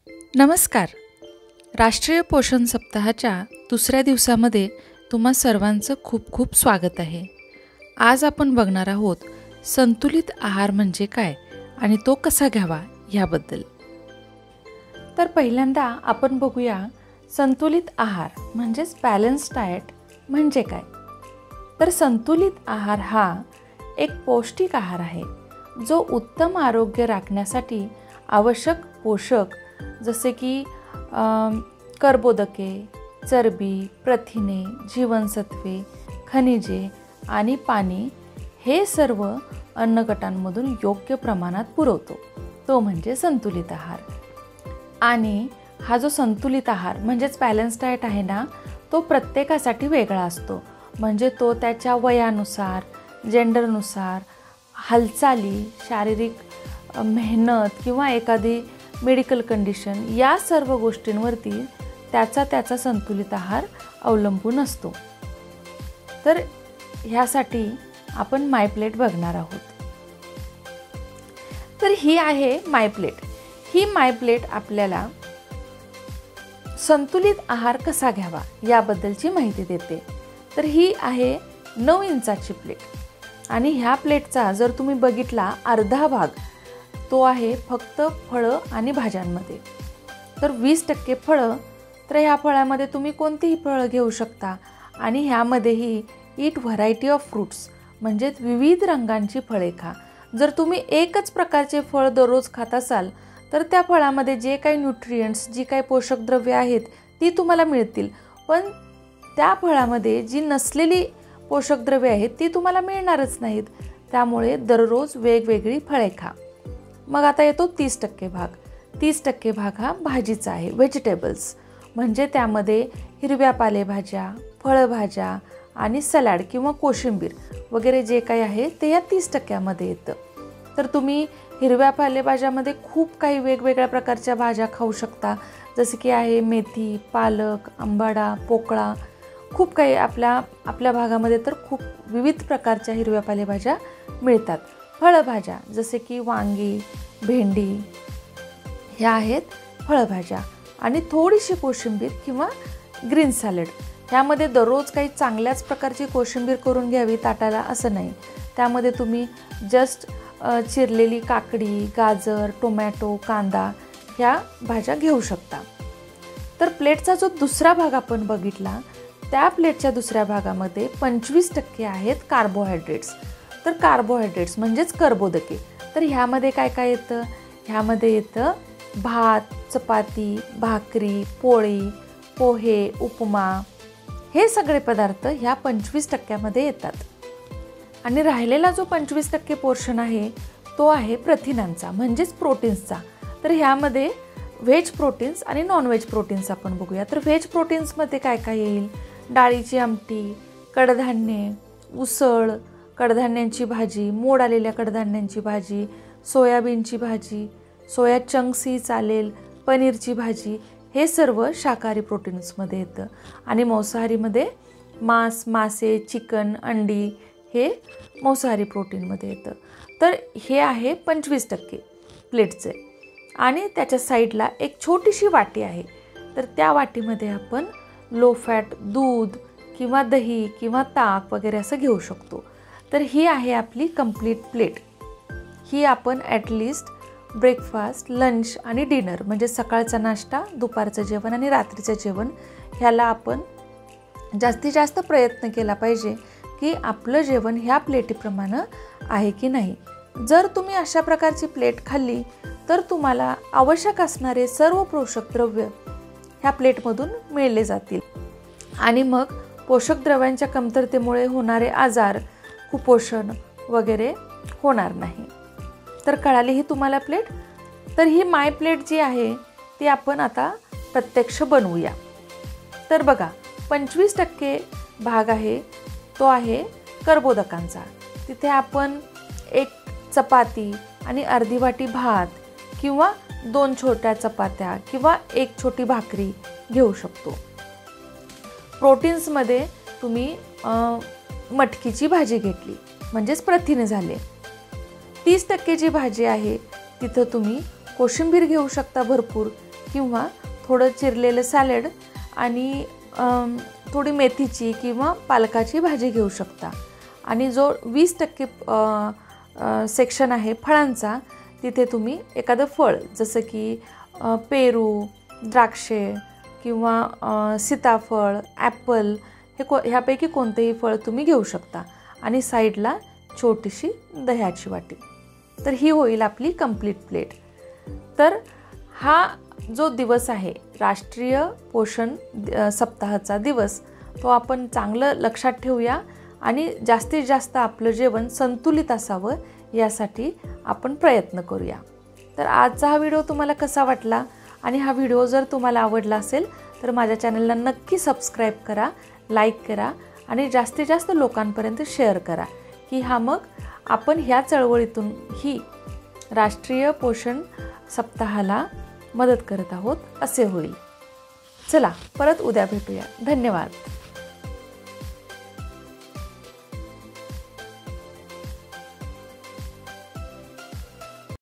नमस्कार. राष्ट्रीय पोषण सप्ताहाच्या दुसऱ्या दिवसामध्ये तुम्हा सर्वांचं खूप खूप स्वागत आहे. आज आपण बघणार आहोत संतुलित आहार म्हणजे काय आणि तो कसा घ्यावा याबद्दल. तर पहिल्यांदा आपण बघूया संतुलित आहार म्हणजेच बॅलन्स डाएट म्हणजे काय. तर संतुलित आहार हा एक पौष्टिक आहार आहे जो उत्तम आरोग्य राखण्यासाठी आवश्यक पोषक जसे की कर्बोदके, चरबी, प्रथिने, जीवनसत्वे, खनिजे आणि पाणी हे सर्व अन्नगटांमधून योग्य प्रमाणात पुरवतो. तो म्हणजे संतुलित आहार. आणि हा जो संतुलित आहार म्हणजेच बॅलन्स डाएट आहे ना, तो प्रत्येकासाठी वेगळा असतो. म्हणजे तो त्याच्या वयानुसार, जेंडरनुसार, हालचाली, शारीरिक मेहनत किंवा एखादी मेडिकल कंडिशन या सर्व गोष्टींवरती त्याचा संतुलित आहार अवलंबून असतो. तर ह्यासाठी आपण माय प्लेट बघणार आहोत. तर ही आहे माय प्लेट. ही माय प्लेट आपल्याला संतुलित आहार कसा घ्यावा याबद्दलची माहिती देते. तर ही आहे 9 इंचाची प्लेट आणि ह्या प्लेटचा जर तुम्ही बघितला अर्धा भाग तो आहे फक्त फळं आणि भाज्यांमध्ये. तर 20% फळं. तर ह्या फळामध्ये तुम्ही कोणतीही फळं घेऊ शकता आणि ह्यामध्येही ईट व्हरायटी ऑफ फ्रूट्स म्हणजे विविध रंगांची फळे खा. जर तुम्ही एकच प्रकारचे फळ दररोज खात असाल तर त्या फळामध्ये जे काही न्यूट्रिएंट्स, जी काही पोषक द्रव्ये आहेत ती तुम्हाला मिळतील, पण त्या फळामध्ये जी नसलेली पोषक द्रव्ये आहेत ती तुम्हाला मिळणारच नाहीत. त्यामुळे दररोज वेगवेगळी फळे खा. मग आता येतो 30% भाग. 30% भाग हा भाजीचा आहे, व्हेजिटेबल्स. म्हणजे त्यामध्ये हिरव्या पालेभाज्या, फळभाज्या आणि सलाड किंवा कोशिंबीर वगैरे जे काही आहे ते या 30%मध्ये येतं. तर तुम्ही हिरव्या पालेभाज्यामध्ये खूप काही वेगवेगळ्या प्रकारच्या भाज्या खाऊ शकता. जसे की आहे मेथी, पालक, आंबाडा, पोकळा. खूप काही आपल्या भागामध्ये तर खूप विविध प्रकारच्या हिरव्या पालेभाज्या मिळतात. फळभाज्या जसे की वांगी, भेंडी ह्या आहेत फळभाज्या. आणि थोडीशी कोशिंबीर किंवा ग्रीन सॅलड. ह्यामध्ये दररोज काही चांगल्याच प्रकारची कोशिंबीर करून घ्यावी ताटाला असं नाही. त्यामध्ये तुम्ही जस्ट चिरलेली काकडी, गाजर, टोमॅटो, कांदा ह्या भाज्या घेऊ शकता. तर प्लेटचा जो दुसरा भाग आपण बघितला त्या प्लेटच्या दुसऱ्या भागामध्ये 25% आहेत कार्बोहायड्रेट्स. तर कार्बोहायड्रेट्स म्हणजेच कर्बोदके. तर ह्यामध्ये काय काय येतं? ह्यामध्ये येतं भात, चपाती, भाकरी, पोळी, पोहे, उपमा हे सगळे पदार्थ ह्या 25%मध्ये येतात. आणि राहिलेला जो 25% पोर्शन आहे तो आहे प्रथिनांचा म्हणजेच प्रोटीन्सचा. तर ह्यामध्ये व्हेज प्रोटीन्स आणि नॉन व्हेज प्रोटीन्स आपण बघूया. तर व्हेज प्रोटीन्समध्ये काय काय येईल? डाळीची आमटी, कडधान्ये, उसळ, कडधान्यांची भाजी, मोड आलेल्या कडधान्यांची भाजी, सोयाबीनची भाजी, सोया चंक्सही चालेल, पनीरची भाजी हे सर्व शाकाहारी प्रोटीन्समध्ये येतं. आणि मांसाहारीमध्ये मांस, मासे, चिकन, अंडी हे मांसाहारी प्रोटीनमध्ये येतं. तर हे आहे 25% प्लेटचे. आणि त्याच्या साईडला एक छोटीशी वाटी आहे. तर त्या वाटीमध्ये आपण लो फॅट दूध किंवा दही किंवा ताक वगैरे असं घेऊ शकतो. तर ही आहे आपली कंप्लीट प्लेट. ही आपण ॲटलिस्ट ब्रेकफास्ट, लंच आणि डिनर म्हणजे सकाळचा नाश्ता, दुपारचं जेवण आणि रात्रीचं जेवण ह्याला आपण जास्तीत जास्त प्रयत्न केला पाहिजे की आपलं जेवण ह्या प्लेटीप्रमाणे आहे की नाही. जर तुम्ही अशा प्रकारची प्लेट खाल्ली तर तुम्हाला आवश्यक असणारे सर्व पोषक द्रव्य ह्या प्लेटमधून मिळले जातील. आणि मग पोषक द्रव्यांच्या कमतरतेमुळे होणारे आजार, कुपोषण वगैरे होणार नाही. तर कळाली ही तुम्हाला प्लेट. तर ही माय प्लेट जी आहे ती आपण आता प्रत्यक्ष बनवूया. तर बघा 25% भाग आहे तो आहे कर्बोदकांचा. तिथे आपण एक चपाती आणि अर्धी वाटी भात किंवा 2 छोट्या चपात्या किंवा 1 छोटी भाकरी घेऊ शकतो. प्रोटीन्समध्ये तुम्ही मटकीची भाजी घेतली म्हणजेच प्रथिने झाले. 30% जी भाजी आहे तिथं तुम्ही कोशिंबीर घेऊ शकता भरपूर किंवा थोडं चिरलेलं सॅलड आणि थोडी मेथीची किंवा पालकाची भाजी घेऊ शकता. आणि जो 20% सेक्शन आहे फळांचा, तिथे तुम्ही एखादं फळ जसं की पेरू, द्राक्षे किंवा सीताफळ, ॲपल ह्यापैकी कोणतेही फळ तुम्ही घेऊ शकता. आणि साईडला छोटीशी दह्याची वाटी. तर ही होईल आपली कंप्लीट प्लेट. तर हा जो दिवस आहे राष्ट्रीय पोषण सप्ताहाचा दिवस, तो आपण चांगलं लक्षात ठेवूया आणि जास्तीत जास्त आपलं जेवण संतुलित असावं यासाठी आपण प्रयत्न करूया. तर आजचा हा व्हिडिओ तुम्हाला कसा वाटला आणि हा व्हिडिओ जर तुम्हाला आवडला असेल तर माझ्या चॅनलला नक्की सबस्क्राईब करा, लाईक करा आणि जास्तीत जास्त लोकांपर्यंत शेअर करा की मग आपण ह्या चळवळीतून ही राष्ट्रीय पोषण सप्ताहाला मदत करत आहोत असे होईल. चला परत उद्या भेटूया. धन्यवाद.